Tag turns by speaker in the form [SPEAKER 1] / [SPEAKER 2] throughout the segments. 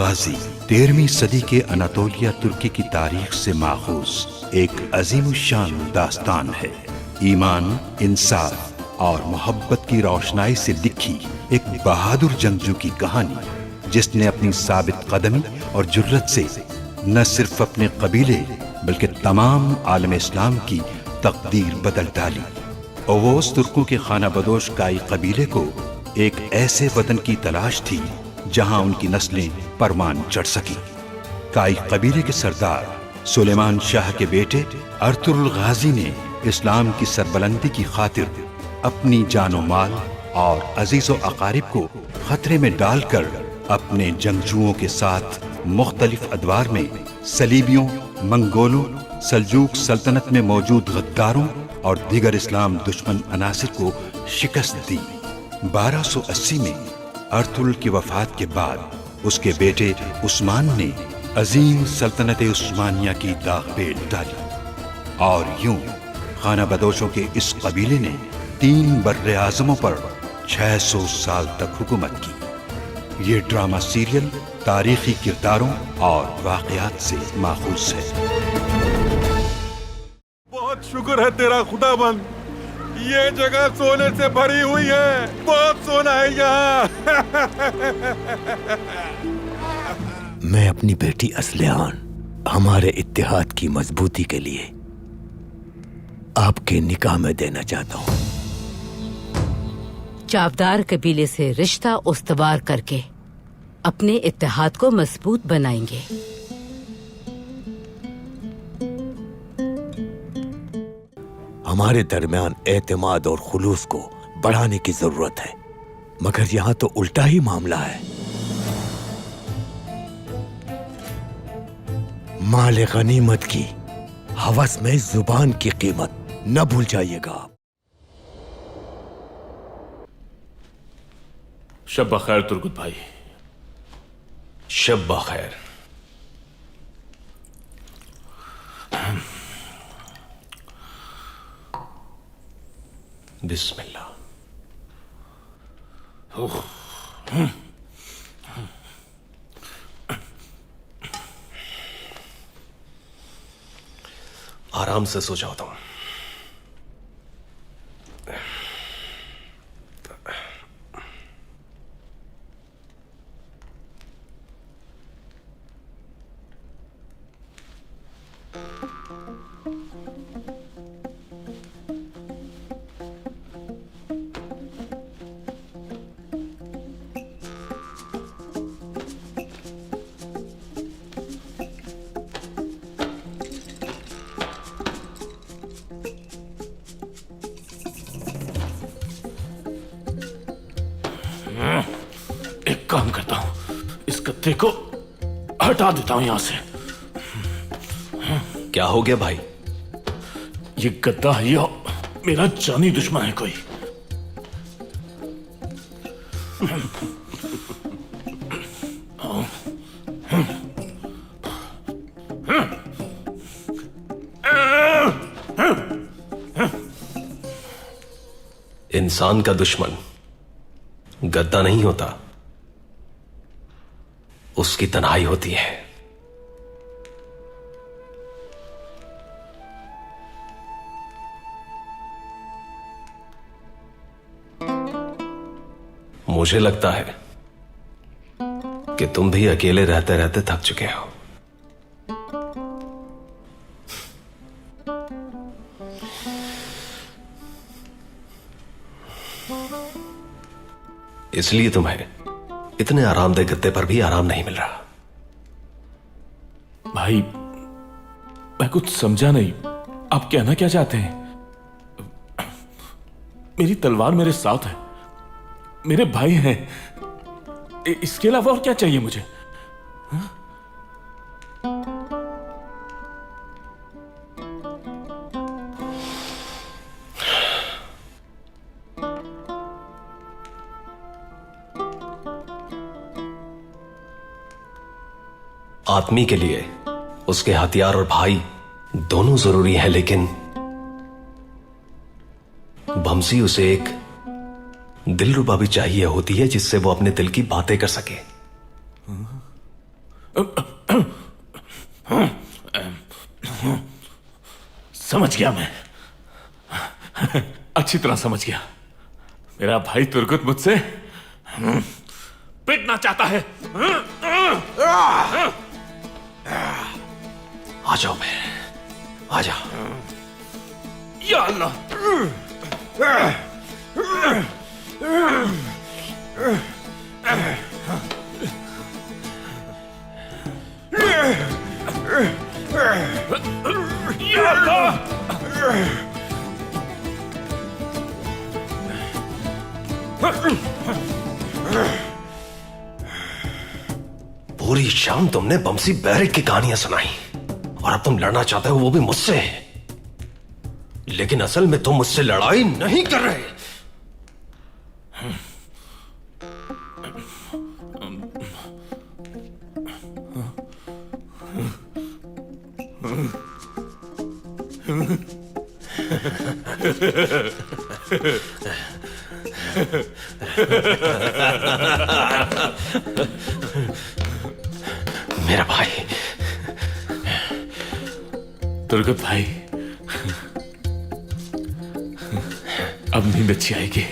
[SPEAKER 1] गाजी 13वीं सदी के अनातोलिया तुर्की की तारीख से माखूज एक अजीमुशान दास्तान है। ईमान, इंसाफ और मोहब्बत की रोशनाई से लिखी एक बहादुर जंगजू की कहानी, जिसने अपनी साबित कदमी और जुर्रत से न सिर्फ अपने कबीले बल्कि तमाम आलम इस्लाम की तकदीर बदल डाली। ओवोस तुर्कों के खाना बदोश काई कबीले को एक ऐसे वतन की तलाश थी जहां उनकी नस्लें परमान चढ़ सकी। काई कबीले के सरदार सुलेमान शाह के बेटे अर्तुगरुल गाजी ने इस्लाम की सरबलंदी की खातिर अपनी जानो माल और अजीजो अकारिब को खतरे में डालकर अपने जंगजुओं के साथ मुख्तलिफ अदवार में सलीबियों, मंगोलों, सल्जूक सल्तनत में मौजूद गद्दारों और दीगर इस्लाम दुश्मन अनासिर को शिकस्त दी। 1280 में अर्तुगरुल की वफात के बाद उसके बेटे उस्मान ने अजीम सल्तनत उस्मानिया की दाग पेट डाली और यूं खाना बदोशों के इस कबीले ने 3 बर्रे आज़मों पर 600 साल तक हुकूमत की। ये ड्रामा सीरियल तारीखी किरदारों और वाक़यात से माखूज है।
[SPEAKER 2] बहुत शुक्र है तेरा खुदाबंद, ये जगह सोने से भरी हुई है। बहुत सोना है यहाँ।
[SPEAKER 3] मैं अपनी बेटी असलियान हमारे इत्तेहाद की मजबूती के लिए आपके निकाह में देना चाहता हूँ।
[SPEAKER 4] चावदार कबीले से रिश्ता उस्तवार करके अपने इत्तेहाद को मजबूत बनाएंगे।
[SPEAKER 3] हमारे दरमियान एतमाद और खुलूस को बढ़ाने की जरूरत है, मगर यहाँ तो उल्टा ही मामला है। माल गनीमत की हवस में जुबान की कीमत न भूल जाइएगा।
[SPEAKER 5] शब बखैर तुर्गुत भाई।
[SPEAKER 6] शब बखैर। बिस्मिल्लाह। आराम से सो जाता हूं।
[SPEAKER 5] एक काम करता हूं, इस गद्दे को हटा देता हूं यहां से।
[SPEAKER 6] क्या हो गया भाई?
[SPEAKER 5] ये गद्दा है या मेरा जानी दुश्मन है कोई?
[SPEAKER 6] इंसान का दुश्मन गद्दा नहीं होता, उसकी तन्हाई होती है। मुझे लगता है कि तुम भी अकेले रहते रहते थक चुके हो। इसलिए तुम्हें इतने आरामदेह गद्दे पर भी आराम नहीं मिल रहा।
[SPEAKER 5] भाई, मैं कुछ समझा नहीं, आप कहना क्या चाहते हैं? मेरी तलवार मेरे साथ है, मेरे भाई हैं, इसके अलावा और क्या चाहिए मुझे? हा?
[SPEAKER 6] आदमी के लिए उसके हथियार और भाई दोनों जरूरी हैं, लेकिन बमसी उसे एक दिलरुबा भी चाहिए होती है जिससे वो अपने दिल की बातें कर सके।
[SPEAKER 5] समझ गया मैं, अच्छी तरह समझ गया। मेरा भाई तुर्गुत मुझसे पिटना चाहता है।
[SPEAKER 6] आ जाओ मैं, आ जा।
[SPEAKER 5] या अल्लाह। या अल्लाह।
[SPEAKER 6] पूरी शाम तुमने बमसी बैरक की कहानियां सुनाई और अब तुम लड़ना चाहते हो, वो भी मुझसे। लेकिन असल में तुम मुझसे लड़ाई नहीं कर रहे। मेरा भाई,
[SPEAKER 5] तुर्गुत भाई, अब नींद अच्छी आएगी।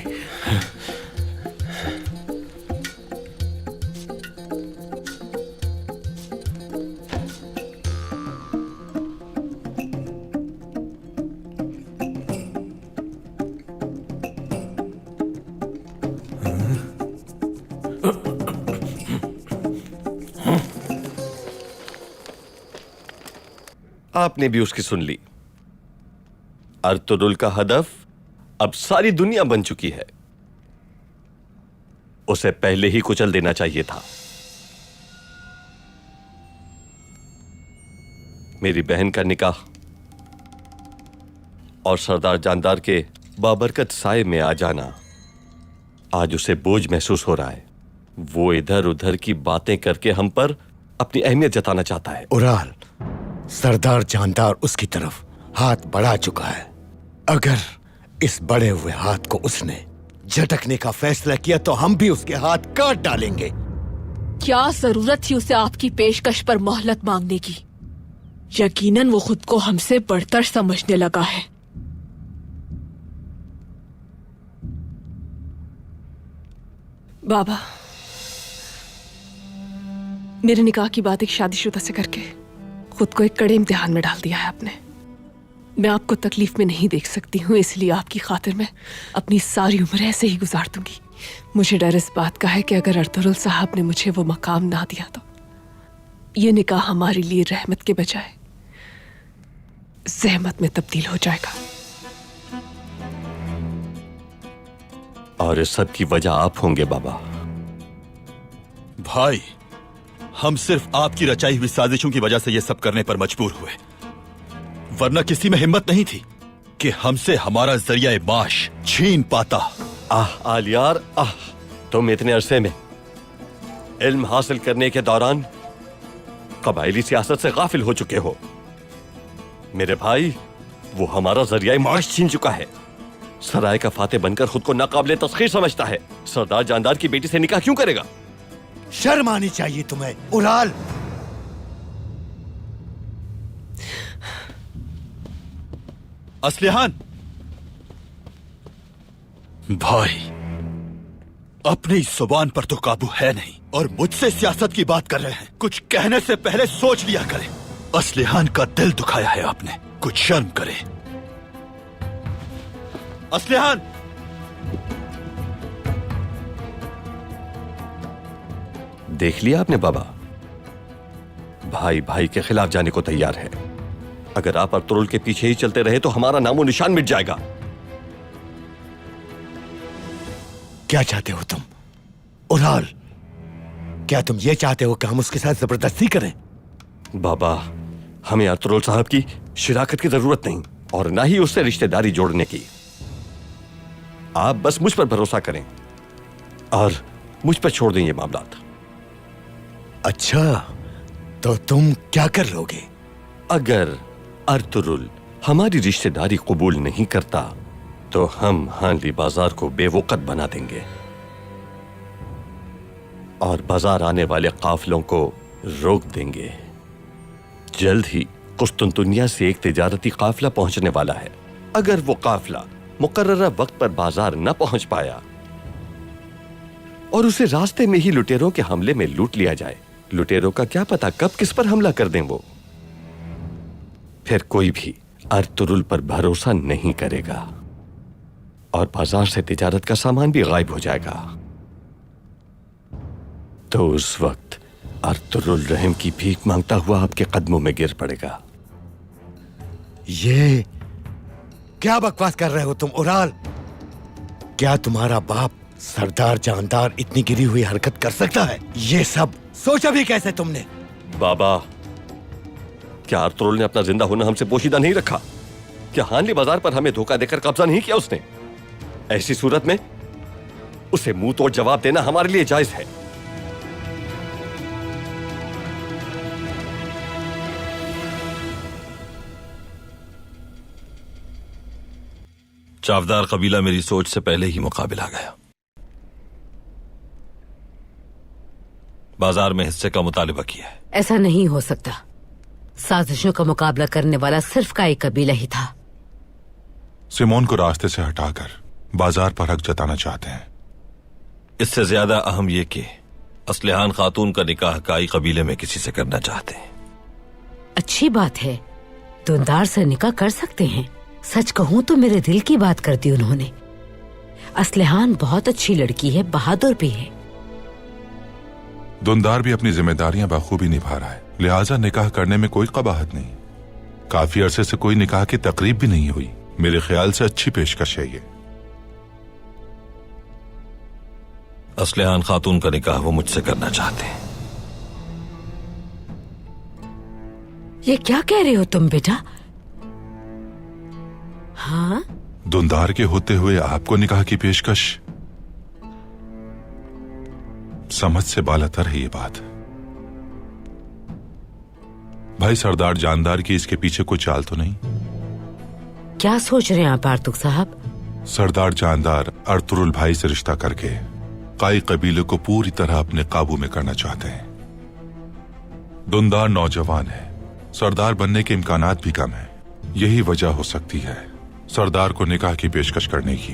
[SPEAKER 7] आपने भी उसकी सुन ली। अर्तुगरुल का हदफ अब सारी दुनिया बन चुकी है। उसे पहले ही कुचल देना चाहिए था। मेरी बहन का निकाह और सरदार जानदार के बाबरकत साए में आ जाना आज उसे बोझ महसूस हो रहा है। वो इधर उधर की बातें करके हम पर अपनी अहमियत जताना चाहता है।
[SPEAKER 3] उराल, सरदार जानदार उसकी तरफ हाथ बढ़ा चुका है। अगर इस बढ़े हुए हाथ को उसने झटकने का फैसला किया तो हम भी उसके हाथ काट डालेंगे।
[SPEAKER 8] क्या जरूरत थी उसे आपकी पेशकश पर मोहलत मांगने की? यकीनन वो खुद को हमसे बढ़तर समझने लगा है। बाबा, मेरे निकाह की बात एक शादीशुदा से करके खुद को एक कड़े इम्तिहान में डाल दिया है आपने। मैं आपको तकलीफ में नहीं देख सकती हूँ, इसलिए आपकी खातिर मैं अपनी सारी उम्र ऐसे ही गुजार दूंगी। मुझे डर इस बात का है कि अगर अर्तुगरुल साहब ने मुझे वो मकाम ना दिया तो ये निकाह हमारे लिए रहमत के बजाय ज़हमत में तब्दील हो जाएगा।
[SPEAKER 7] और इस सब की वजह आप होंगे बाबा।
[SPEAKER 9] भाई, हम सिर्फ आपकी रचाई हुई साजिशों की वजह से ये सब करने पर मजबूर हुए, वरना किसी में हिम्मत नहीं थी कि हमसे हमारा जरिया माश छीन पाता।
[SPEAKER 7] आह आलियार, आह, तुम इतने अरसे में इल्म हासिल करने के दौरान कबायली सियासत से गाफिल हो चुके हो। मेरे भाई, वो हमारा जरिया माश छीन चुका है। सराय का फाते बनकर खुद को नाकाबिले तस्खीर समझता है। सरदार जानदार की बेटी से निकाह क्यों करेगा?
[SPEAKER 3] शर्म आनी चाहिए तुम्हें उराल।
[SPEAKER 9] असलिहान भाई, अपनी जुबान पर तो काबू है नहीं और मुझसे सियासत की बात कर रहे हैं। कुछ कहने से पहले सोच लिया करें। असलिहान का दिल दुखाया है आपने, कुछ शर्म करें। असलिहान,
[SPEAKER 7] देख लिया आपने बाबा, भाई भाई के खिलाफ जाने को तैयार है। अगर आप अर्तुगरुल के पीछे ही चलते रहे तो हमारा नामो निशान मिट जाएगा।
[SPEAKER 3] क्या चाहते हो तुम उराल? क्या तुम ये चाहते हो कि हम उसके साथ जबरदस्ती करें?
[SPEAKER 7] बाबा, हमें अर्तुगरुल साहब की शिराकत की जरूरत नहीं और ना ही उससे रिश्तेदारी जोड़ने की। आप बस मुझ पर भरोसा करें और मुझ पर छोड़ दें ये मामला।
[SPEAKER 3] अच्छा, तो तुम क्या कर लोगे?
[SPEAKER 7] अगर अर्तुगरुल हमारी रिश्तेदारी कबूल नहीं करता तो हम हांली बाजार को बेवकत बना देंगे और बाजार आने वाले काफिलों को रोक देंगे। जल्द ही कुस्तुनतुनिया से एक तिजारती काफिला पहुंचने वाला है। अगर वो काफिला मुकर्ररा वक्त पर बाजार न पहुंच पाया और उसे रास्ते में ही लुटेरों के हमले में लूट लिया जाए, लुटेरों का क्या पता कब किस पर हमला कर दें वो। फिर कोई भी अर्तुरुल पर भरोसा नहीं करेगा और बाजार से तिजारत का सामान भी गायब हो जाएगा। तो उस वक्त अर्तुरुल रहम की भीख मांगता हुआ आपके कदमों में गिर पड़ेगा।
[SPEAKER 3] ये क्या बकवास कर रहे हो तुम उराल? क्या तुम्हारा बाप सरदार जानदार इतनी गिरी हुई हरकत कर सकता है? ये सब सोचा भी कैसे तुमने?
[SPEAKER 7] बाबा, क्या अर्तुरुल ने अपना जिंदा होना हमसे पोशीदा नहीं रखा? क्या हानली बाजार पर हमें धोखा देकर कब्जा नहीं किया उसने? ऐसी सूरत में उसे मुंह तोड़ जवाब देना हमारे लिए जायज है।
[SPEAKER 6] चावदार कबीला मेरी सोच से पहले ही मुकाबिला गया। बाजार में हिस्से का मुतालिबा किया है।
[SPEAKER 4] ऐसा नहीं हो सकता। साजिशों का मुकाबला करने वाला सिर्फ का एक कबीला ही था।
[SPEAKER 2] सिमोन को रास्ते से हटाकर बाजार पर हक जताना चाहते हैं।
[SPEAKER 6] इससे ज्यादा अहम यह कि असलहान खातून का निकाह काई कबीले में किसी से करना चाहते हैं।
[SPEAKER 4] अच्छी बात है, दुंदार से निकाह कर सकते हैं। सच कहूं तो मेरे दिल की बात कर दी उन्होंने। असलहान बहुत अच्छी लड़की है, बहादुर भी है।
[SPEAKER 2] दुंदार भी अपनी जिम्मेदारियां बखूबी निभा रहा है, लिहाजा निकाह करने में कोई कबाहत नहीं। काफी अरसे से कोई निकाह की तकरीब भी नहीं हुई। मेरे ख्याल से अच्छी पेशकश है ये।
[SPEAKER 6] असलहान खातून का निकाह वो मुझसे करना चाहते हैं।
[SPEAKER 4] ये क्या कह रहे हो तुम बेटा? हाँ?
[SPEAKER 2] दुंदार के होते हुए आपको निकाह की पेशकश? समझ से बालातर है ये बात। भाई सरदार जानदार की इसके पीछे कोई चाल तो नहीं?
[SPEAKER 4] क्या सोच रहे हैं आप आर्तुक साहब?
[SPEAKER 2] सरदार जानदार अर्तुरुल भाई से रिश्ता करके काई कबीले को पूरी तरह अपने काबू में करना चाहते हैं। दुंदार नौजवान है, सरदार बनने के इम्कानात भी कम है। यही वजह हो सकती है सरदार को निकाह की पेशकश करने की।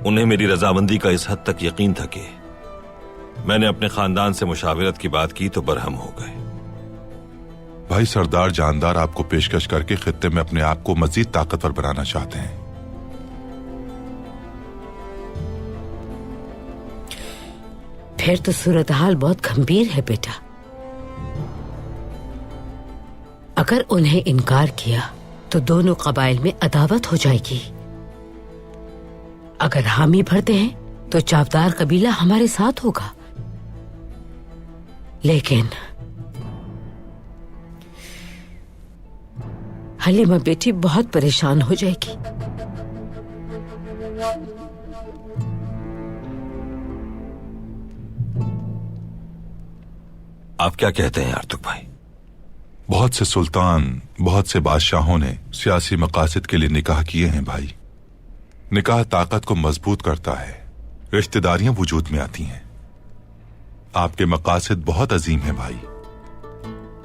[SPEAKER 6] उन्हें मेरी रजामंदी का इस हद तक यकीन था कि मैंने अपने खानदान से मुशावरत की बात की तो बरहम हो गए।
[SPEAKER 2] भाई सरदार जानदार आपको पेशकश करके खित्ते में अपने आप को मजीद ताकतवर बनाना चाहते हैं।
[SPEAKER 4] फिर तो सूरत हाल बहुत गंभीर है बेटा। अगर उन्हें इनकार किया तो दोनों कबाइल में अदावत हो जाएगी। अगर हामी भरते हैं तो चावदार कबीला हमारे साथ होगा, लेकिन हलीमा बेटी बहुत परेशान हो जाएगी।
[SPEAKER 6] आप क्या कहते हैं आर्तुक भाई?
[SPEAKER 2] बहुत से सुल्तान, बहुत से बादशाहों ने सियासी मकासद के लिए निकाह किए हैं भाई। निकाह ताकत को मजबूत करता है, रिश्तेदारियां वजूद में आती हैं। आपके मकासद बहुत अजीम हैं भाई,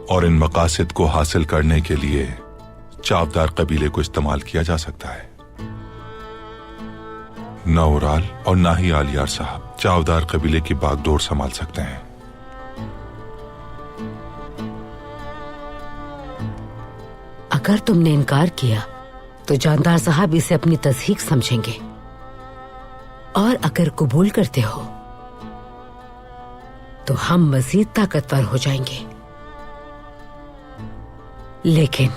[SPEAKER 2] और इन मकासद को हासिल करने के लिए चावदार कबीले को इस्तेमाल किया जा सकता है। न उराल और ना ही आलियार साहब चावदार कबीले की बागडोर संभाल सकते हैं।
[SPEAKER 4] अगर तुमने इनकार किया तो जानदार साहब इसे अपनी तस्दीक समझेंगे, और अगर कबूल करते हो तो हम मजीद ताकतवर हो जाएंगे। लेकिन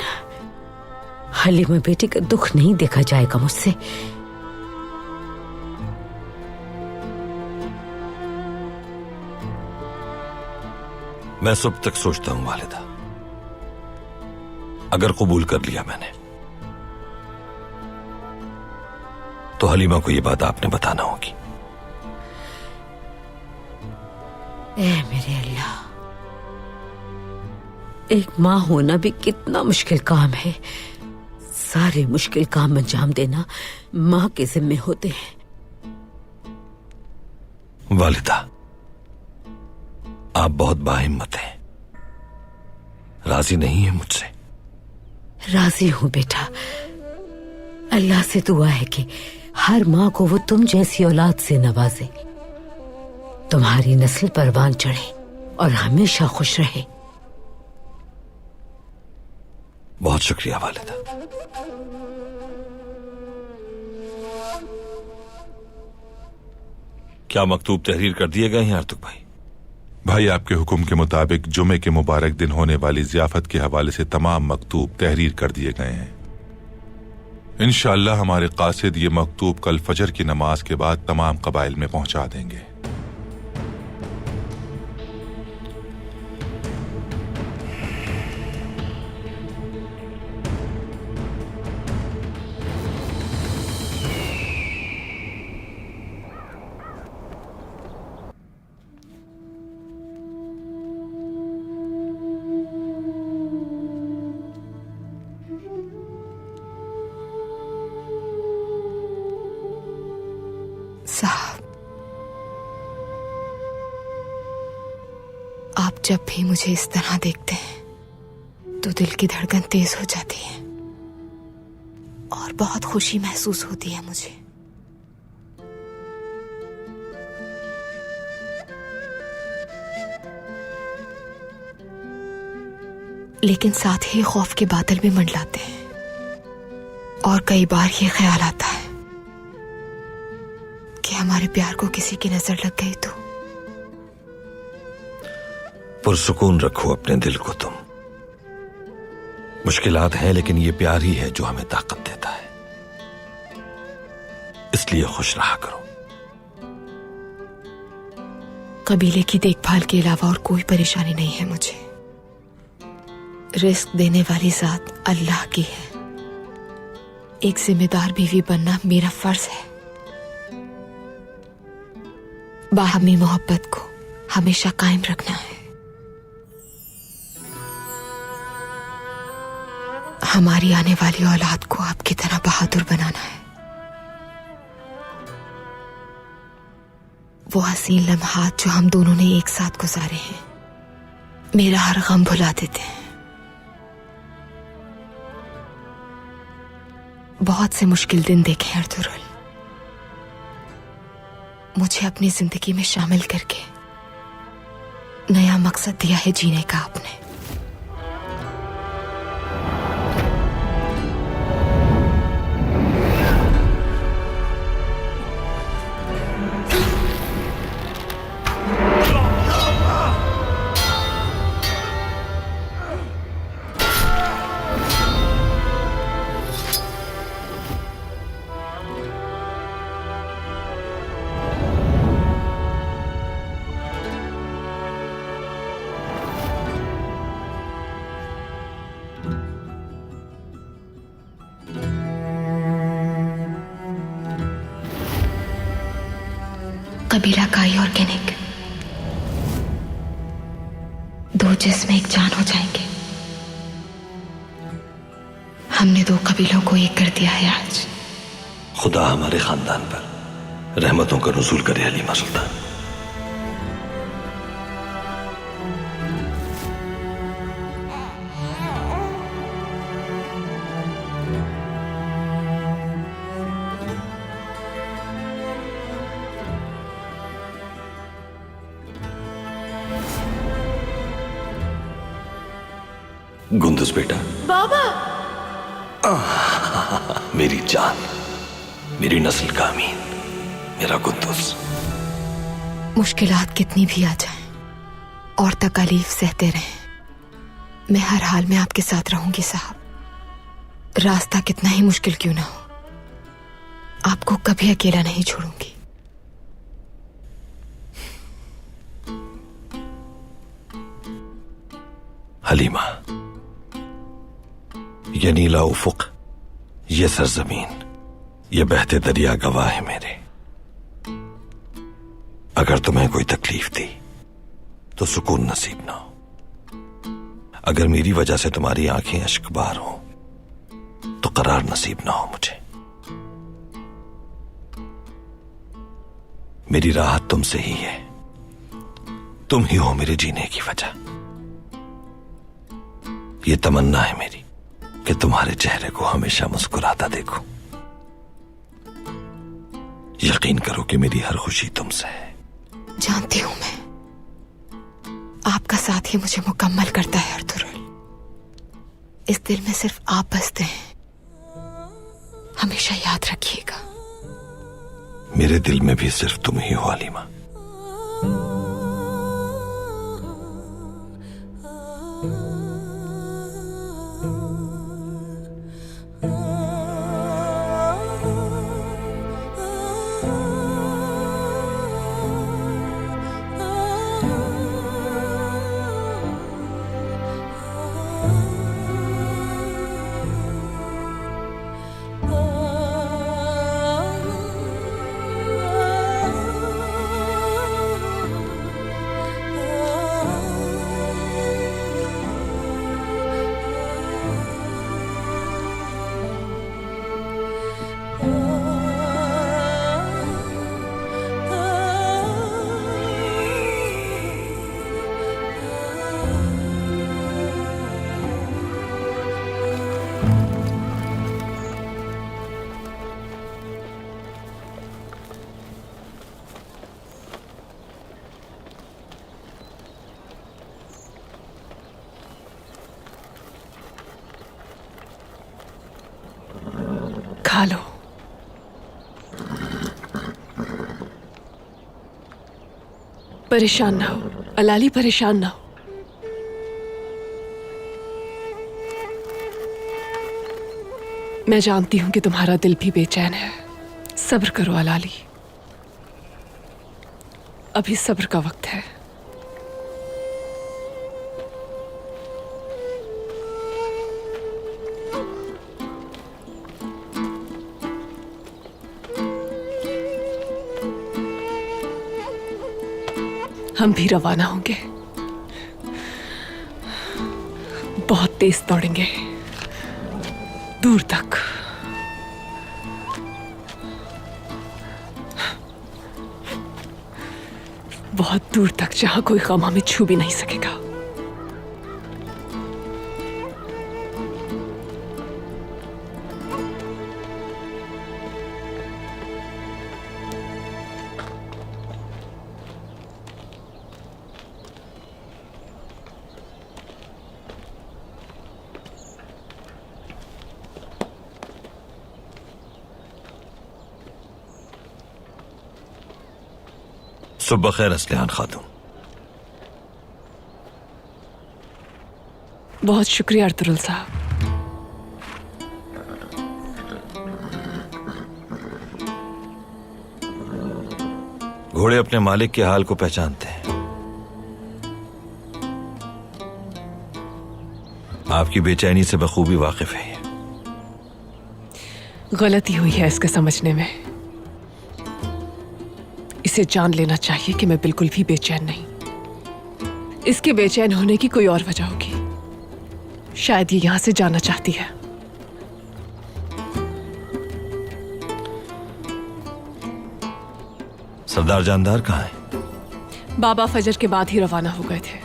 [SPEAKER 4] हलीमा बेटी का दुख नहीं देखा जाएगा मुझसे।
[SPEAKER 6] मैं सुबह तक सोचता हूं वालिदा। अगर कबूल कर लिया मैंने तो हलीमा को यह बात आपने बताना होगी।
[SPEAKER 4] ए मेरे अल्लाह, एक माँ होना भी कितना मुश्किल काम है। सारे मुश्किल काम अंजाम देना माँ के जिम्मे होते हैं।
[SPEAKER 6] वालिदा, आप बहुत बाहिम्मत हैं। राजी नहीं है मुझसे?
[SPEAKER 4] राजी हूं बेटा। अल्लाह से दुआ है कि हर माँ को वो तुम जैसी औलाद से नवाजे, तुम्हारी नस्ल परवान चढ़े और हमेशा खुश रहे।
[SPEAKER 6] बहुत शुक्रिया वालिदा। क्या मकतूब तहरीर कर दिए गए हैं आर्तुक भाई?
[SPEAKER 2] भाई, आपके हुक्म के मुताबिक जुमे के मुबारक दिन होने वाली जियाफत के हवाले से तमाम मकतूब तहरीर कर दिए गए हैं। इंशाअल्लाह हमारे कासिद ये मकतूब कल फजर की नमाज के बाद तमाम कबाइल में पहुंचा देंगे।
[SPEAKER 10] साहब, आप जब भी मुझे इस तरह देखते हैं तो दिल की धड़कन तेज हो जाती है और बहुत खुशी महसूस होती है मुझे। लेकिन साथ ही खौफ के बादल भी मंडलाते हैं और कई बार ये ख्याल आता है कि हमारे प्यार को किसी की नजर लग गई तो।
[SPEAKER 6] पुरसुकून रखो अपने दिल को तुम। मुश्किलात हैं, लेकिन ये प्यार ही है जो हमें ताकत देता है, इसलिए खुश रहा करो।
[SPEAKER 10] कबीले की देखभाल के अलावा और कोई परेशानी नहीं है मुझे। रिस्क देने वाली जात अल्लाह की है। एक जिम्मेदार बीवी बनना मेरा फर्ज है। बाहमी मोहब्बत को हमेशा कायम रखना है। हमारी आने वाली औलाद को आपकी तरह बहादुर बनाना है। वो हसीन लम्हात जो हम दोनों ने एक साथ गुजारे हैं मेरा हर गम भुला देते हैं। बहुत से मुश्किल दिन देखे हैं अर्तुगरुल। मुझे अपनी जिंदगी में शामिल करके नया मकसद दिया है जीने का आपने। कबीला काई ऑर्गेनिक, दो जिस्म एक जान हो जाएंगे। हमने दो कबीलों को एक कर दिया है आज।
[SPEAKER 6] खुदा हमारे खानदान पर रहमतों का नुज़ूल करे हलीमा सुल्तान। गुंदुस बेटा।
[SPEAKER 10] बाबा।
[SPEAKER 6] मेरी जान, मेरी नस्ल का अमीन, मेरा गुंदुस।
[SPEAKER 10] मुश्किलात कितनी भी आ जाएं और तकलीफ सहते रहें, मैं हर हाल में आपके साथ रहूंगी साहब। रास्ता कितना ही मुश्किल क्यों ना हो, आपको कभी अकेला नहीं छोड़ूंगी।
[SPEAKER 6] हलीमा, ये नीला उफुक, ये सरजमीन, ये बहते दरिया गवाह है मेरे। अगर तुम्हें कोई तकलीफ दी तो सुकून नसीब ना हो। अगर मेरी वजह से तुम्हारी आंखें अश्कबार हो तो करार नसीब ना हो मुझे। मेरी राहत तुमसे ही है। तुम ही हो मेरे जीने की वजह। ये तमन्ना है मेरी कि तुम्हारे चेहरे को हमेशा मुस्कुराता देखूं। यकीन करो कि मेरी हर खुशी तुमसे है।
[SPEAKER 10] जानती हूं मैं, आपका साथ ही मुझे मुकम्मल करता है अर्तुगरुल। इस दिल में सिर्फ आप बसते हैं, हमेशा याद रखिएगा।
[SPEAKER 6] मेरे दिल में भी सिर्फ तुम ही हो अलीमा।
[SPEAKER 8] खा लो। परेशान ना हो अलाली, परेशान ना हो। मैं जानती हूं कि तुम्हारा दिल भी बेचैन है। सब्र करो अलाली, अभी सब्र का वक्त है। हम भी रवाना होंगे, बहुत तेज दौड़ेंगे दूर तक। बहुत दूर तक, जहां कोई गम हमें छू भी नहीं सकेगा।
[SPEAKER 6] सुबह खैर असलिहान खातून।
[SPEAKER 8] बहुत शुक्रिया अर्तुगरुल साहब।
[SPEAKER 6] घोड़े अपने मालिक के हाल को पहचानते हैं। आपकी बेचैनी से बखूबी वाकिफ है।
[SPEAKER 8] गलती हुई है इसके समझने में। इसे जान लेना चाहिए कि मैं बिल्कुल भी बेचैन नहीं। इसके बेचैन होने की कोई और वजह होगी। शायद ये यहां से जाना चाहती है।
[SPEAKER 6] सरदार जानदार कहाँ है?
[SPEAKER 8] बाबा फजर के बाद ही रवाना हो गए थे।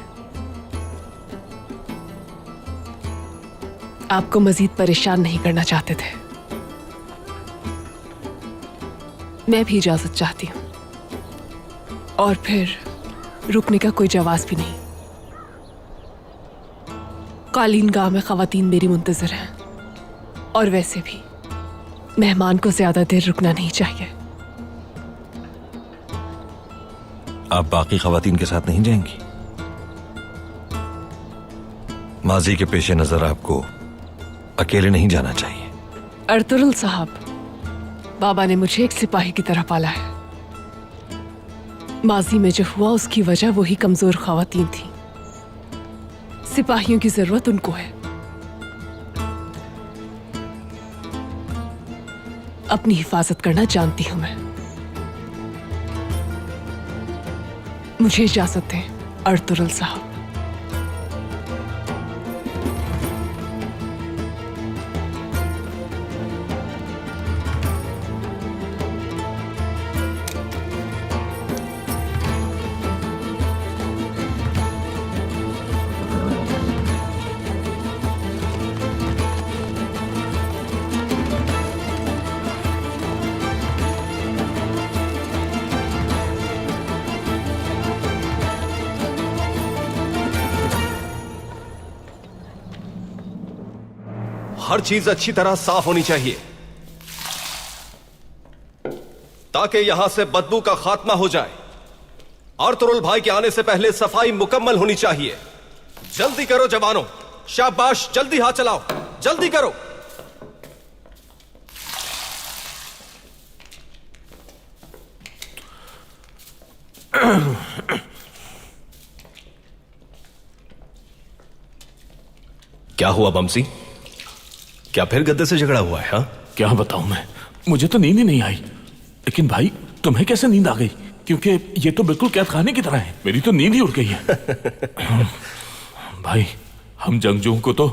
[SPEAKER 8] आपको मजीद परेशान नहीं करना चाहते थे। मैं भी इजाजत चाहती हूं। और फिर रुकने का कोई जवाब भी नहीं। कालीन गाह में खवातीन मेरी मुंतजर हैं, और वैसे भी मेहमान को ज्यादा देर रुकना नहीं चाहिए।
[SPEAKER 6] आप बाकी खवातीन के साथ नहीं जाएंगी? माजी के पेश नजर आपको अकेले नहीं जाना चाहिए।
[SPEAKER 8] अर्तुगरुल साहब, बाबा ने मुझे एक सिपाही की तरह पाला है। माजी में जो हुआ उसकी वजह वही कमजोर खवातीन थी। सिपाहियों की जरूरत उनको है। अपनी हिफाजत करना जानती हूं मैं। मुझे इजाजत दें अर्तुगरुल साहब।
[SPEAKER 6] हर चीज अच्छी तरह साफ होनी चाहिए ताकि यहां से बदबू का खात्मा हो जाए। अर्तुगरुल भाई के आने से पहले सफाई मुकम्मल होनी चाहिए। जल्दी करो जवानों, शाबाश, जल्दी हाथ चलाओ, जल्दी करो। क्या हुआ बमसी? क्या फिर गद्दे से झगड़ा हुआ है? हाँ,
[SPEAKER 5] क्या बताऊं मैं, मुझे तो नींद ही नहीं आई। लेकिन भाई तुम्हें कैसे नींद आ गई? क्योंकि ये तो बिल्कुल कैद खाने की तरह है। मेरी तो नींद ही उड़ गई है। भाई हम जंगजुओं को तो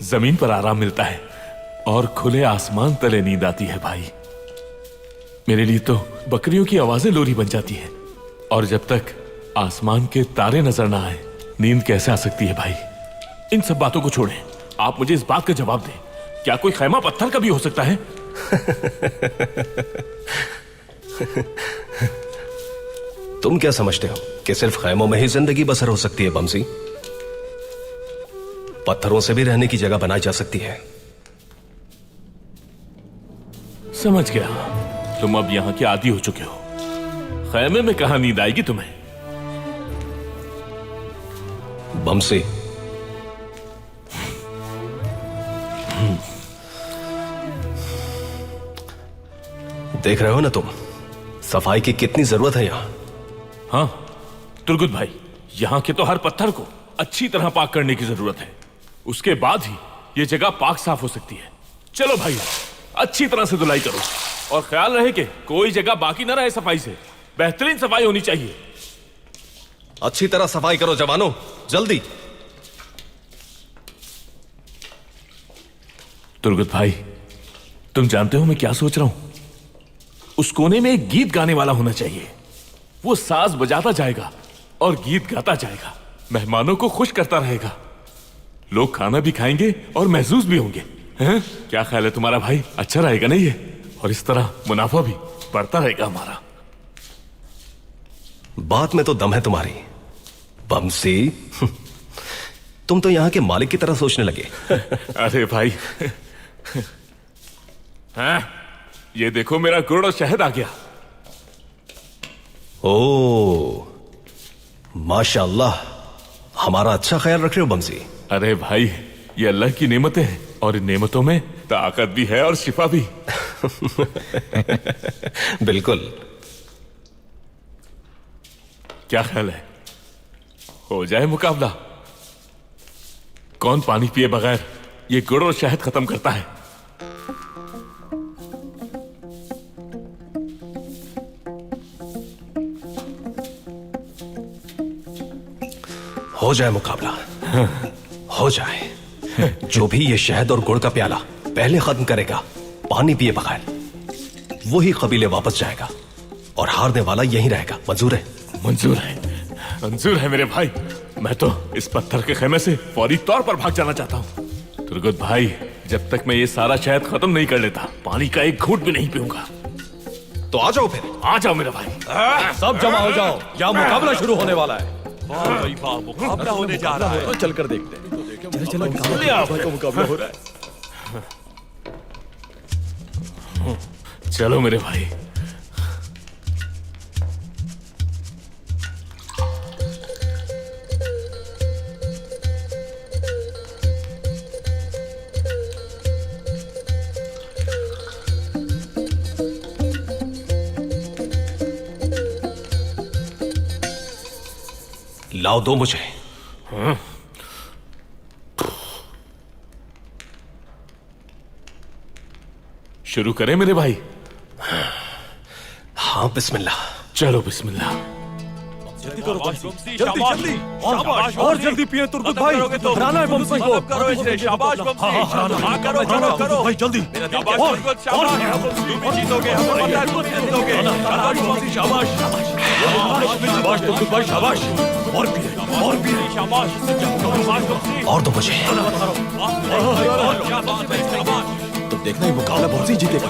[SPEAKER 5] जमीन पर आराम मिलता है और खुले आसमान तले नींद आती है भाई। मेरे लिए तो बकरियों की आवाजें लोरी बन जाती है। और जब तक आसमान के तारे नजर ना आए नींद कैसे आ सकती है भाई? इन सब बातों को छोड़ें, आप मुझे इस बात का जवाब दें, क्या कोई खैमा पत्थर का भी हो सकता है?
[SPEAKER 6] तुम क्या समझते हो कि सिर्फ खैमों में ही जिंदगी बसर हो सकती है बमसी? पत्थरों से भी रहने की जगह बनाई जा सकती है।
[SPEAKER 5] समझ गया, तुम अब यहां के आदी हो चुके हो। खैमे में कहां नींद आएगी तुम्हें?
[SPEAKER 6] बमसी, देख रहे हो ना तुम, सफाई की कितनी जरूरत है यहां।
[SPEAKER 5] हाँ तुर्गुत भाई, यहां के तो हर पत्थर को अच्छी तरह पाक करने की जरूरत है। उसके बाद ही यह जगह पाक साफ हो सकती है। चलो भाई, अच्छी तरह से धुलाई करो और ख्याल रहे कि कोई जगह बाकी ना रहे सफाई से। बेहतरीन सफाई होनी चाहिए।
[SPEAKER 6] अच्छी तरह सफाई करो जवानों, जल्दी।
[SPEAKER 5] तुर्गुत भाई, तुम जानते हो मैं क्या सोच रहा हूं? उस कोने में एक गीत गाने वाला होना चाहिए। वो साज बजाता जाएगा और गीत गाता जाएगा, मेहमानों को खुश करता रहेगा। लोग खाना भी खाएंगे और महसूस भी होंगे। हैं? क्या ख्याल है तुम्हारा भाई? अच्छा रहेगा नहीं ये? और इस तरह मुनाफा भी बढ़ता रहेगा हमारा।
[SPEAKER 6] बात में तो दम है तुम्हारी बमसी। तुम तो यहां के मालिक की तरह सोचने लगे।
[SPEAKER 5] अरे भाई, हाँ, ये देखो मेरा गुड़ और शहद आ गया।
[SPEAKER 6] ओ माशाअल्लाह, हमारा अच्छा ख्याल रख रहे हो बमसी।
[SPEAKER 5] अरे भाई, ये अल्लाह की नेमतें हैं और इन नेमतों में ताकत भी है और शिफा भी।
[SPEAKER 6] बिल्कुल।
[SPEAKER 5] क्या ख्याल है, हो जाए मुकाबला? कौन पानी पिए बगैर ये गुड़ और शहद खत्म करता है?
[SPEAKER 6] हो जाए मुकाबला, हो जाए। जो भी ये शहद और गुड़ का प्याला पहले खत्म करेगा पानी पिए बगैर, वही कबीले वापस जाएगा और हारने वाला यहीं रहेगा। मंजूर है?
[SPEAKER 5] मंजूर है, मंजूर है मेरे भाई। मैं तो इस पत्थर के खेमे से फौरी तौर पर भाग जाना चाहता हूँ। तुर्गुत भाई, जब तक मैं ये सारा शहद खत्म नहीं कर लेता पानी का एक घूंट भी नहीं पीऊंगा।
[SPEAKER 6] तो आ जाओ फिर।
[SPEAKER 5] आ जाओ मेरा भाई।
[SPEAKER 11] सब जमा हो जाओ, यहाँ मुकाबला शुरू होने वाला है। मुकाबला होने जा रहा है, तो चलकर देखते हैं। चलो मुकाबला हो रहा है।
[SPEAKER 5] चलो मेरे भाई।
[SPEAKER 6] लाओ, दो मुझे।
[SPEAKER 5] शुरू करें मेरे भाई?
[SPEAKER 6] हाँ, बिस्मिल्लाह।
[SPEAKER 5] चलो बिस्मिल्लाह।
[SPEAKER 11] जल्दी करो बमसी, जल्दी जल्दी और जल्दी पिए तुर्गुत भाई। हराना है बमसी को। करो इसे, शाबाश बमसी। हां करो करो करो भाई, जल्दी। और तुम जीतोगे, हमें पता है तुम जीतोगे। शाबाश बमसी, शाबाश शाबाश तुर्गुत भाई, शाबाश। और पिए, शाबाश बमसी।
[SPEAKER 6] और दो मुझे।
[SPEAKER 11] तो देखना ही मुकाबला बमसी जीतेगा।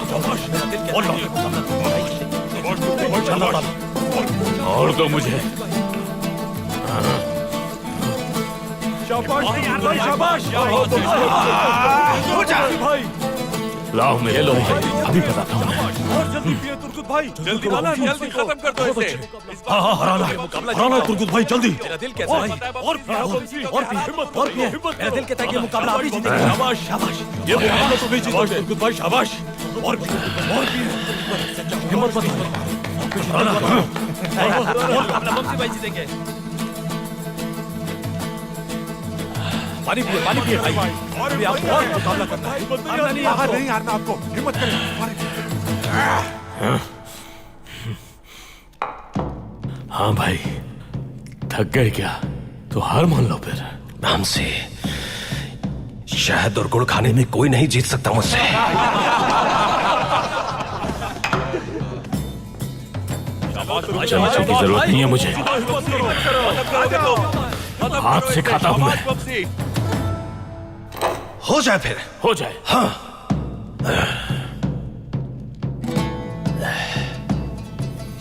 [SPEAKER 5] और दो मुझे।
[SPEAKER 11] भाई
[SPEAKER 5] लाओ मेरे लो भाई, अभी बताता हूँ मैं।
[SPEAKER 11] और जल्दी पिए तुर्कुत भाई, जल्दी लाना, जल्दी खत्म कर दो इसे।
[SPEAKER 9] हाँ हाँ हराना तुर्कुत भाई जल्दी।
[SPEAKER 11] मेरा दिल कहता है और पिए, मेरा दिल कहता है कि ये मुकाबला अभी जीतेगा। शाबाश शाबाश, ये मुकाबला तो भी जीतोगे तुर्कुत भाई, शाबाश। और पिए, हिम्मत मत हारो। हराना मुकाबला बमसी भाई जीतेंगे। पानी पिए भाई, और भी आपको और मुकाबला करना है।
[SPEAKER 9] नहीं हारना आपको, हिम्मत करें।
[SPEAKER 5] हाँ भाई, थक गए क्या? तो हार मान लो फिर।
[SPEAKER 6] हमसे शहद और गुड़ खाने में कोई नहीं जीत सकता मुझसे।
[SPEAKER 5] चमचे की जरूरत नहीं है मुझे, हाथ से खाता हूं मैं।
[SPEAKER 6] हो जाए फिर,
[SPEAKER 5] हो जाए।
[SPEAKER 6] हाँ।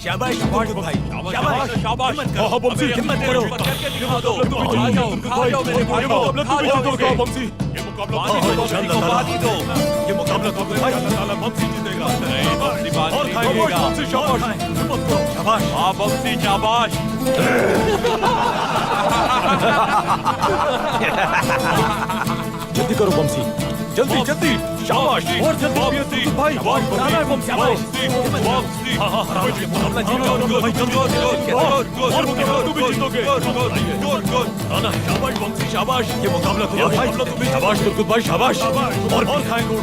[SPEAKER 11] शाबाश भाई, शाबाश शाबाश, बमसी हिम्मत करो, करके दिखा दो। खा जाओ मेरे भाइयों, बमसी ये मुकाबला दो, ये मुकाबला तो बमसी जीतेगा। और खाएगा बमसी, शाबाश शाबाश, हाँ बमसी शाबाश। जल्दी करो बमसी, जल्दी जल्दी, शाबाश। और जल्दी बमसी भाई, बनाना है बमसी भाई। हाँ हाँ हाँ, मुकाबला जीतो भाई, जल्दी और मुकाबला तुम भी जीतोगे। बनाना है, शाबाश बमसी शाबाश, ये मुकाबला तुम भाई, शाबाश तुर्कुत भाई, शाबाश। और खाएंगे,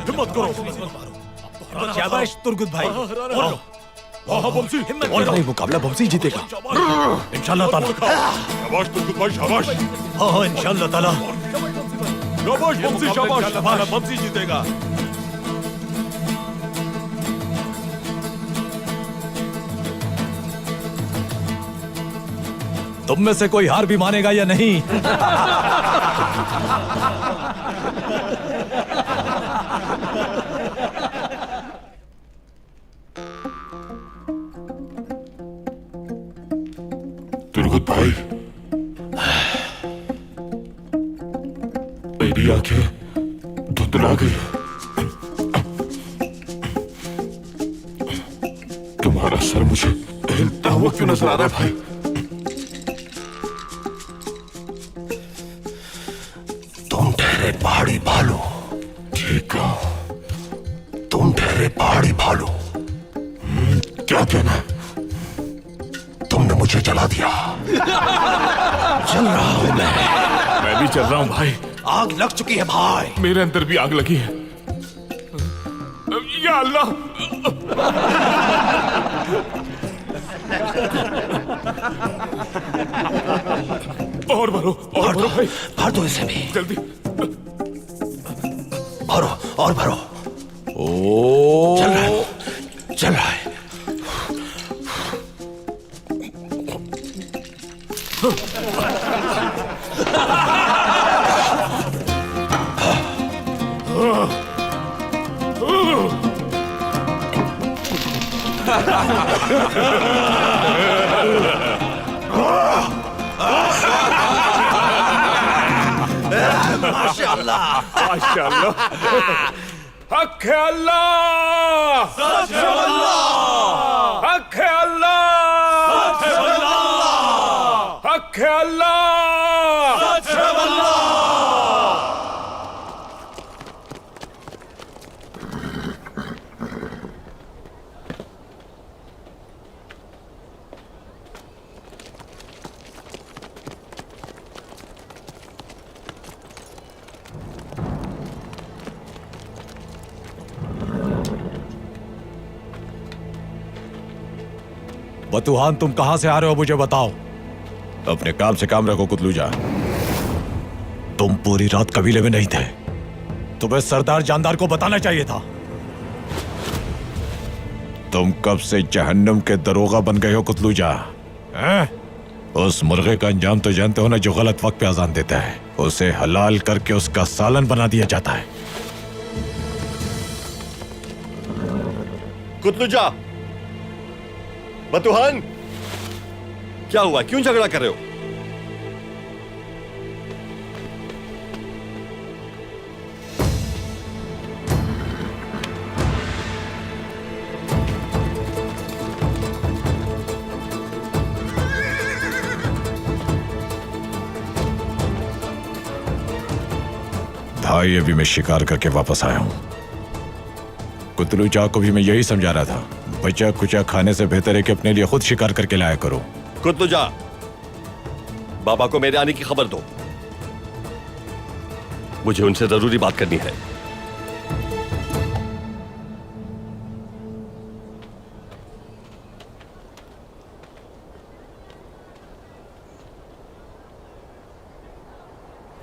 [SPEAKER 11] हिम्मत करो, शाबाश तुर्कुत भाई। हाँ बमसी हिम्मत करो, मुकाबला बमसी जीतेगा इंशाल्लाह ताला। शाबाश तुर्कुत भाई, शाबाश। हाँ इंशाल्लाह ताला, शाबाश बमसी, शाबाश बमसी जीतेगा। तुम में से कोई हार भी मानेगा या नहीं?
[SPEAKER 5] तुर्कुत भाई, मेरी आंखें धुंधला गई। तुम्हारा सर मुझे हिलता हुआ क्यों नजर आ रहा है भाई?
[SPEAKER 6] तुम ठहरे पहाड़ी भालू।
[SPEAKER 5] ठीक है,
[SPEAKER 6] तुम ठहरे पहाड़ी भालू।
[SPEAKER 5] क्या कहना?
[SPEAKER 6] तुमने मुझे जला दिया। जल रहा हूं
[SPEAKER 5] मैं भी चल रहा हूं भाई।
[SPEAKER 6] आग लग चुकी है भाई।
[SPEAKER 5] मेरे अंदर भी आग लगी है। या अल्लाह, और भरो भाई,
[SPEAKER 6] भर दो इसे भी,
[SPEAKER 5] जल्दी
[SPEAKER 6] भरो और भरो।
[SPEAKER 5] ओ
[SPEAKER 6] चल रहा है, चल रहा है। माशाअल्लाह,
[SPEAKER 5] माशाअल्लाह, हक है अल्लाह,
[SPEAKER 11] सच है अल्लाह,
[SPEAKER 5] हक है अल्लाह,
[SPEAKER 11] सच है अल्लाह,
[SPEAKER 5] हक है अल्लाह,
[SPEAKER 11] सच है अल्लाह। बतुहान, तुम कहां से आ रहे हो मुझे बताओ। अपने काम से काम रखो कुतलूजा। तुम पूरी रात कबीले में नहीं थे, तुम्हें सरदार जानदार को बताना चाहिए था। तुम कब से जहन्नुम के दरोगा बन गए हो कुतलूजा? उस मुर्गे का अंजाम तो जानते हो ना, जो गलत वक्त पे अजान देता है। उसे हलाल करके उसका सालन बना दिया जाता है।
[SPEAKER 7] कुतलुजा, बतुहान, क्या हुआ? क्यों झगड़ा कर रहे हो?
[SPEAKER 12] भाई अभी मैं शिकार करके वापस आया हूं। कुतलू चा को भी मैं यही समझा रहा था, बचा कुचा खाने से बेहतर है कि अपने लिए खुद शिकार करके लाया करो।
[SPEAKER 7] कुतलू जा, बाबा को मेरे आने की खबर दो, मुझे उनसे जरूरी बात करनी है।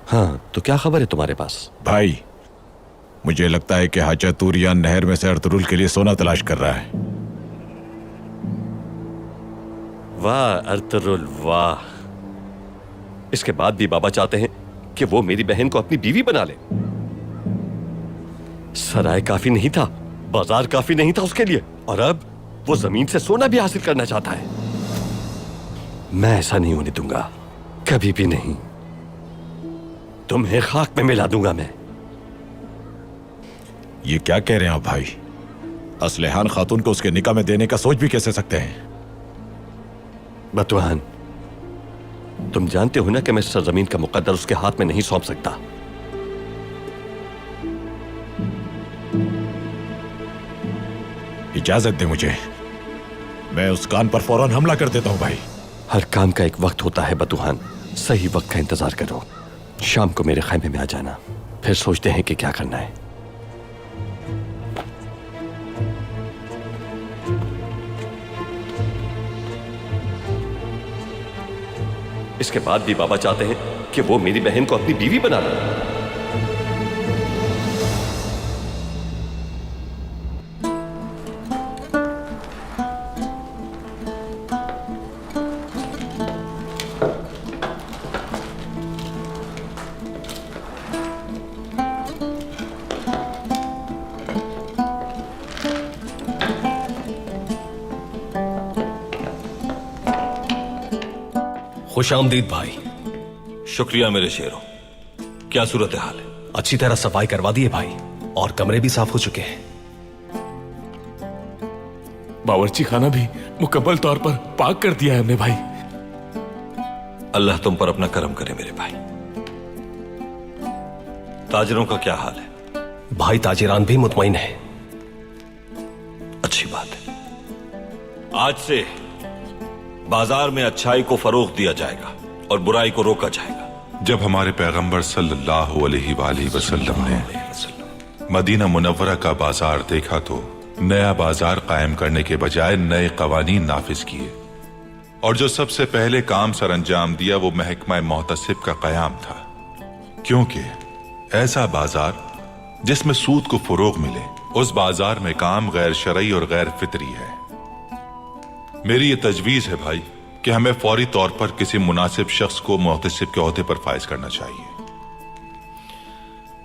[SPEAKER 7] हाँ, तो क्या खबर है तुम्हारे पास?
[SPEAKER 12] भाई मुझे लगता है कि हाजा तूरियान नहर में से अर्तुरुल के लिए सोना तलाश कर रहा है।
[SPEAKER 7] वाह अर्तुरुल वाह, इसके बाद भी बाबा चाहते हैं कि वो मेरी बहन को अपनी बीवी बना ले। सराय काफी नहीं था, बाजार काफी नहीं था उसके लिए, और अब वो जमीन से सोना भी हासिल करना चाहता है। मैं ऐसा नहीं होने दूंगा, कभी भी नहीं। तुम्हें खाक में मिला दूंगा मैं।
[SPEAKER 12] ये क्या कह रहे हैं आप भाई? असलेहान खातून को उसके निकाह में देने का सोच भी कैसे सकते हैं?
[SPEAKER 7] बतवान, तुम जानते हो ना कि मैं सरजमीन का मुकद्दर उसके हाथ में नहीं सौंप सकता।
[SPEAKER 12] इजाजत दे मुझे, मैं उस कान पर फौरन हमला कर देता हूं भाई।
[SPEAKER 7] हर काम का एक वक्त होता है बतुहान, सही वक्त का इंतजार करो। शाम को मेरे खैमे में आ जाना, फिर सोचते हैं कि क्या करना है। इसके बाद भी बाबा चाहते हैं कि वो मेरी बहन को अपनी बीवी बना ले।
[SPEAKER 6] खुशामदीद भाई।
[SPEAKER 11] शुक्रिया मेरे शेरों। क्या सूरत हाल है?
[SPEAKER 6] अच्छी तरह सफाई करवा दी है भाई, और कमरे भी साफ हो चुके हैं।
[SPEAKER 5] बावर्ची खाना भी मुकम्मल तौर पर पाक कर दिया है हमने भाई।
[SPEAKER 11] अल्लाह तुम पर अपना करम करे मेरे भाई। ताजरों का क्या हाल है?
[SPEAKER 6] भाई ताजिरान भी मुतमईन है।
[SPEAKER 11] अच्छी बात है। आज से बाजार में अच्छाई को फरोग दिया जाएगा और बुराई को रोका जाएगा।
[SPEAKER 2] जब हमारे पैगंबर सल्लल्लाहु अलैहि वसल्लम ने मदीना मुनव्वरा का बाजार देखा तो नया बाजार कायम करने के बजाय नए कवानीन नाफिज किए, और जो सबसे पहले काम सरअंजाम दिया वो महकमा मोहतसिब का कयाम था, क्योंकि ऐसा बाजार जिसमें सूद को फरोग मिले, उस बाजार में काम गैर शरई और गैर फितरी है। मेरी ये तजवीज है भाई कि हमें फौरी तौर पर किसी मुनासिब शख्स को मोहतसिब के ओहदे पर फाइज करना चाहिए।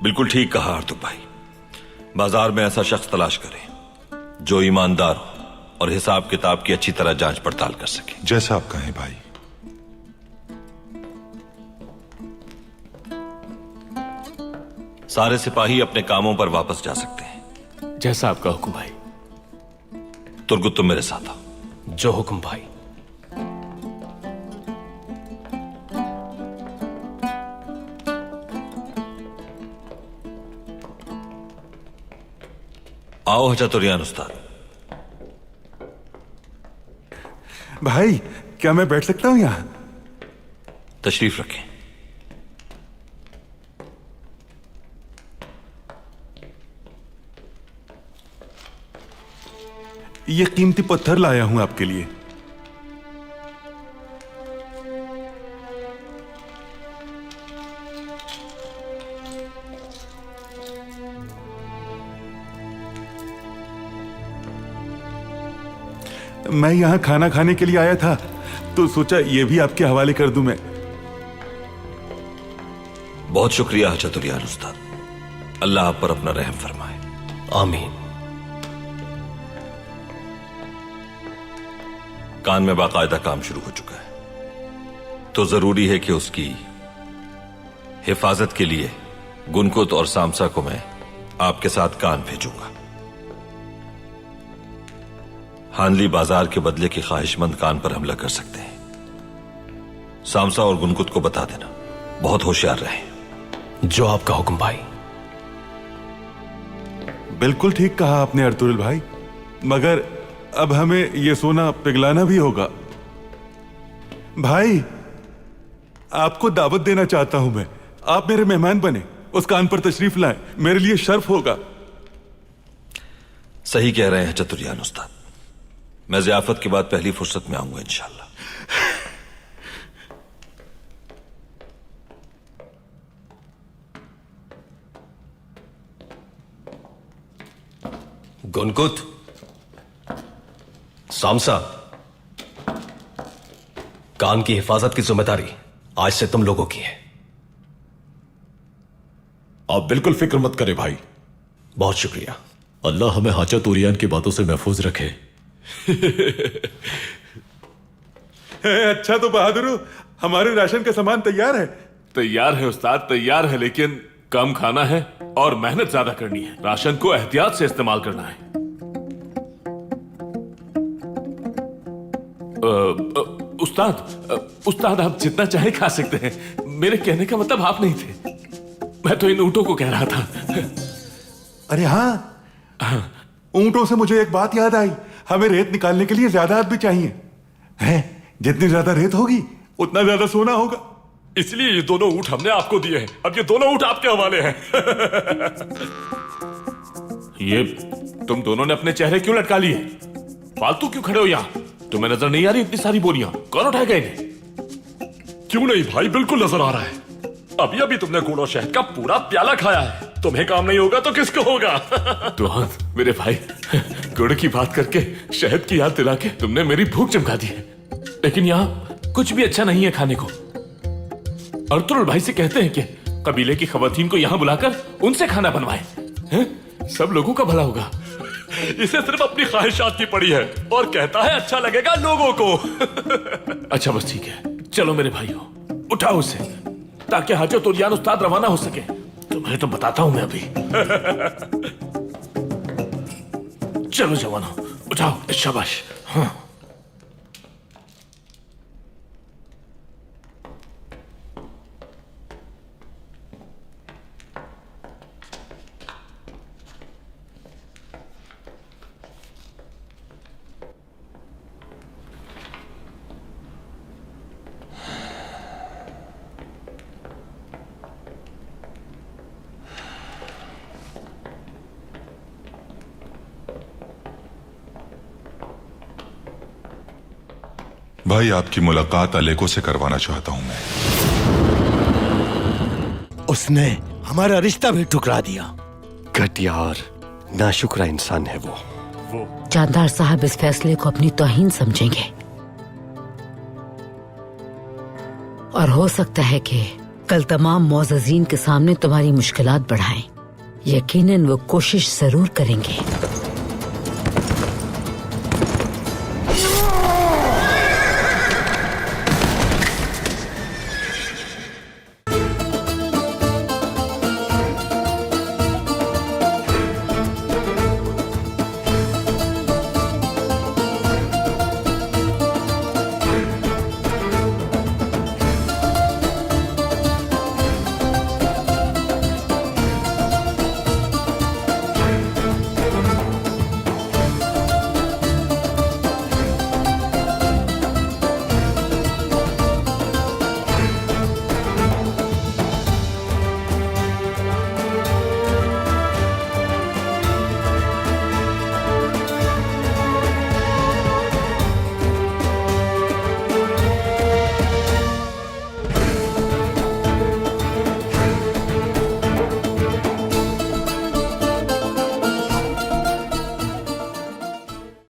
[SPEAKER 11] बिल्कुल ठीक कहा आर्तुक भाई। बाजार में ऐसा शख्स तलाश करें जो ईमानदार हो और हिसाब किताब की अच्छी तरह जांच पड़ताल कर सके।
[SPEAKER 2] जैसा आप कहें भाई।
[SPEAKER 11] सारे सिपाही अपने कामों पर वापस जा सकते हैं।
[SPEAKER 5] जैसा आपका हुक्म भाई।
[SPEAKER 11] तुर्गुत तुम मेरे साथ आओ।
[SPEAKER 6] जो हुक्म भाई।
[SPEAKER 11] आओ हजा तुरियान उस्ताद।
[SPEAKER 13] भाई क्या मैं बैठ सकता हूं यहां?
[SPEAKER 11] तशरीफ रखें।
[SPEAKER 13] ये कीमती पत्थर लाया हूं आपके लिए। मैं यहां खाना खाने के लिए आया था तो सोचा ये भी आपके हवाले कर दूं मैं।
[SPEAKER 11] बहुत शुक्रिया हजा तुरियान उस्ताद। अल्लाह आप पर अपना रहम फरमाए।
[SPEAKER 6] आमीन।
[SPEAKER 11] कान में बाकायदा काम शुरू हो चुका है, तो जरूरी है कि उसकी हिफाजत के लिए गुनकुत और सामसा को मैं आपके साथ कान भेजूंगा। हानली बाजार के बदले की ख्वाहिशमंद कान पर हमला कर सकते हैं। सामसा और गुनकुत को बता देना, बहुत होशियार रहें।
[SPEAKER 6] जो आपका हुक्म भाई।
[SPEAKER 13] बिल्कुल ठीक कहा आपने अर्तुगरुल भाई, मगर अब हमें ये सोना पिघलाना भी होगा। भाई, आपको दावत देना चाहता हूं मैं, आप मेरे मेहमान बने, उस कान पर तशरीफ लाएं, मेरे लिए शर्फ होगा।
[SPEAKER 6] सही कह रहे हैं चतुर्यान उस्ताद, मैं ज़ियाफत के बाद पहली फुर्सत में आऊंगा इंशाल्लाह। गुनकुत, सामसा, कान की हिफाजत की जिम्मेदारी आज से तुम लोगों की है।
[SPEAKER 12] आप बिल्कुल फिक्र मत करें भाई।
[SPEAKER 6] बहुत शुक्रिया।
[SPEAKER 12] अल्लाह हमें हाजा तुरियान की बातों से महफूज रखे।
[SPEAKER 13] अच्छा तो बहादुर, हमारे राशन का सामान तैयार है।
[SPEAKER 5] तैयार है उस्ताद, तैयार है, लेकिन कम खाना है और मेहनत ज्यादा करनी है। राशन को एहतियात से इस्तेमाल करना है। उस्ताद आप जितना चाहे खा सकते हैं। मेरे कहने का मतलब आप नहीं थे, मैं तो इन ऊँटों को कह रहा था।
[SPEAKER 13] अरे हाँ, ऊँटों से मुझे एक बात याद आई, हमें रेत निकालने के लिए ज्यादा आदमी चाहिए हैं। जितनी ज्यादा रेत होगी उतना ज्यादा सोना होगा।
[SPEAKER 5] इसलिए ये दोनों ऊँट हमने आपको दिए हैं। अब ये दोनों ऊँट आपके हवाले हैं। ये तुम दोनों ने अपने चेहरे क्यों लटका लिए? फालतू क्यों खड़े हो यहाँ? तुम्हें नजर नहीं आ रही इतनी सारी बोरियां? कौन उठाए गए इन्हें?
[SPEAKER 11] क्यों नहीं भाई, बिल्कुल नजर आ रहा है। अभी अभी तुमने गुड़ और शहद का पूरा प्याला खाया है। तुम्हें काम नहीं होगा तो किसको होगा?
[SPEAKER 5] तो हाँ मेरे भाई, गुड़ की बात करके शहद की याद दिला के तुमने मेरी भूख चमका दी है। लेकिन यहाँ कुछ भी अच्छा नहीं है खाने को। अर्तुगरुल भाई से कहते हैं कि कबीले की खवातीन को यहाँ बुलाकर उनसे खाना बनवाए, सब लोगों का भला होगा।
[SPEAKER 11] इसे सिर्फ अपनी ख्वाहिशात की पड़ी है और कहता है अच्छा लगेगा लोगों को।
[SPEAKER 5] अच्छा बस ठीक है, चलो मेरे भाइयों, उठाओ उसे ताकि हाजा तुरियान उस्ताद रवाना हो सके। तुम्हें तो बताता हूं मैं अभी। चलो जवानों, उठाओ, शाबाश। हाँ।
[SPEAKER 2] भाई, आपकी मुलाकात अलेको से करवाना चाहता हूं मैं।
[SPEAKER 3] उसने हमारा रिश्ता भी ठुकरा दिया।
[SPEAKER 7] घटिया और नाशुक्रा इंसान है वो।
[SPEAKER 4] जानदार साहब इस फैसले को अपनी तौहीन समझेंगे और हो सकता है कि कल तमाम मौज़ज़ीन के सामने तुम्हारी मुश्किलात बढ़ाएं। यकीनन वो कोशिश जरूर करेंगे।